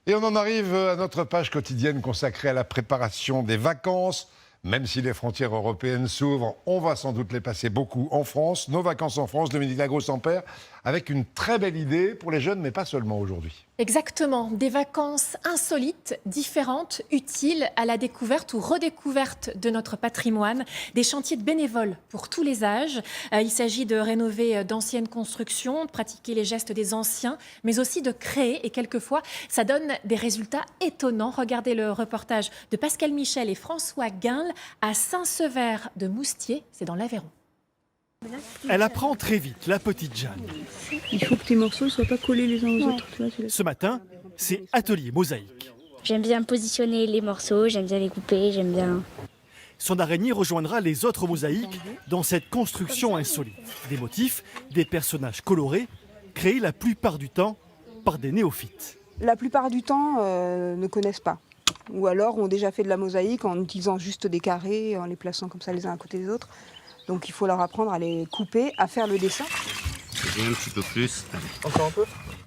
Et on en arrive à notre page quotidienne consacrée à la préparation des vacances. Même si les frontières européennes s'ouvrent, on va sans doute les passer beaucoup en France. Nos vacances en France, Dominique Lagros-Ampère, avec une très belle idée pour les jeunes, mais pas seulement aujourd'hui. Exactement, des vacances insolites, différentes, utiles à la découverte ou redécouverte de notre patrimoine, des chantiers de bénévoles pour tous les âges. Il s'agit de rénover d'anciennes constructions, de pratiquer les gestes des anciens, mais aussi de créer, et quelquefois ça donne des résultats étonnants. Regardez le reportage de Pascal Michel et François Guinle à Saint-Sever de Moustier, c'est dans l'Aveyron. Elle apprend très vite, la petite Jeanne. Il faut que tes morceaux ne soient pas collés les uns aux autres. Tu vois, Ce matin, c'est atelier mosaïque. J'aime bien positionner les morceaux, j'aime bien les couper, j'aime bien... Son araignée rejoindra les autres mosaïques dans cette construction insolite. Des motifs, des personnages colorés, créés la plupart du temps par des néophytes. La plupart du temps ne connaissent pas. Ou alors ont déjà fait de la mosaïque en utilisant juste des carrés, en les plaçant comme ça les uns à côté des autres. Donc il faut leur apprendre à les couper, à faire le dessin. Un petit peu plus. Encore un peu.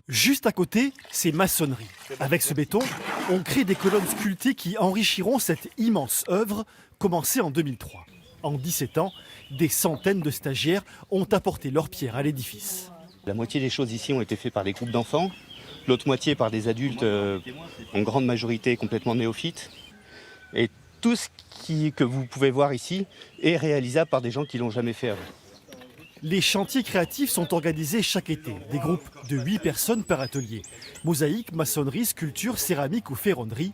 Juste à côté, c'est maçonnerie. Avec ce béton, on crée des colonnes sculptées qui enrichiront cette immense œuvre commencée en 2003. En 17 ans, des centaines de stagiaires ont apporté leur pierre à l'édifice. La moitié des choses ici ont été faites par des groupes d'enfants, l'autre moitié par des adultes, en grande majorité complètement néophytes. Et tout ce que vous pouvez voir ici est réalisable par des gens qui ne l'ont jamais fait avant. Les chantiers créatifs sont organisés chaque été. Des groupes de 8 personnes par atelier. Mosaïque, maçonnerie, sculpture, céramique ou ferronnerie,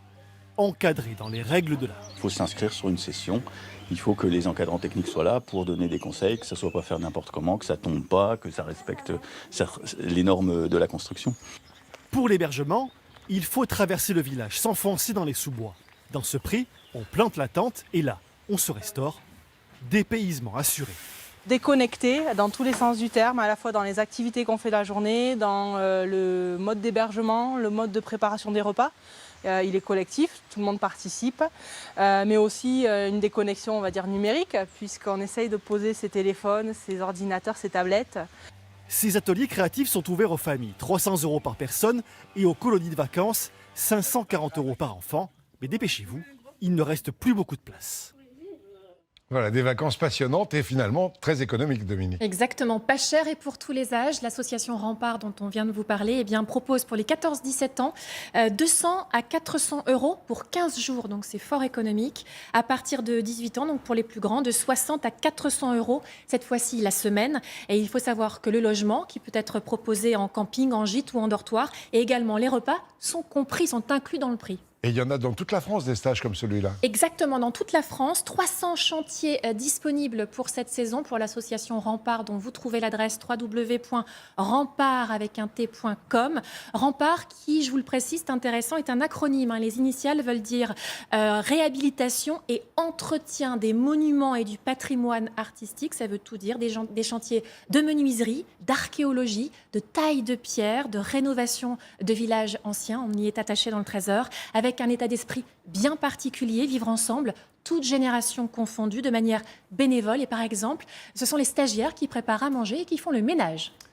encadrés dans les règles de l'art. Il faut s'inscrire sur une session. Il faut que les encadrants techniques soient là pour donner des conseils, que ça ne soit pas faire n'importe comment, que ça ne tombe pas, que ça respecte les normes de la construction. Pour l'hébergement, il faut traverser le village, s'enfoncer dans les sous-bois. Dans ce pré, on plante la tente et là, on se restaure. Dépaysement assuré. Déconnecté dans tous les sens du terme, à la fois dans les activités qu'on fait la journée, dans le mode d'hébergement, le mode de préparation des repas. Il est collectif, tout le monde participe, mais aussi une déconnexion, on va dire, numérique, puisqu'on essaye de poser ses téléphones, ses ordinateurs, ses tablettes. Ces ateliers créatifs sont ouverts aux familles, 300 € par personne, et aux colonies de vacances, 540 € par enfant. Mais dépêchez-vous, il ne reste plus beaucoup de place. Voilà, des vacances passionnantes et finalement très économiques, Dominique. Exactement, pas cher et pour tous les âges. L'association Rempart dont on vient de vous parler propose pour les 14-17 ans 200 à 400 € pour 15 jours, donc c'est fort économique. À partir de 18 ans, donc pour les plus grands, de 60 à 400 €, cette fois-ci la semaine. Et il faut savoir que le logement, qui peut être proposé en camping, en gîte ou en dortoir, et également les repas sont inclus dans le prix. Et il y en a dans toute la France des stages comme celui-là. Exactement, dans toute la France, 300 chantiers disponibles pour cette saison pour l'association Rempart, dont vous trouvez l'adresse www.rempart.com. Rempart qui, je vous le précise, c'est intéressant, est un acronyme. Les initiales veulent dire réhabilitation et entretien des monuments et du patrimoine artistique. Ça veut tout dire, des chantiers de menuiserie, d'archéologie, de taille de pierre, de rénovation de villages anciens. On y est attaché dans le Trésor, avec un état d'esprit bien particulier, vivre ensemble, toutes générations confondues, de manière bénévole. Et par exemple, ce sont les stagiaires qui préparent à manger et qui font le ménage.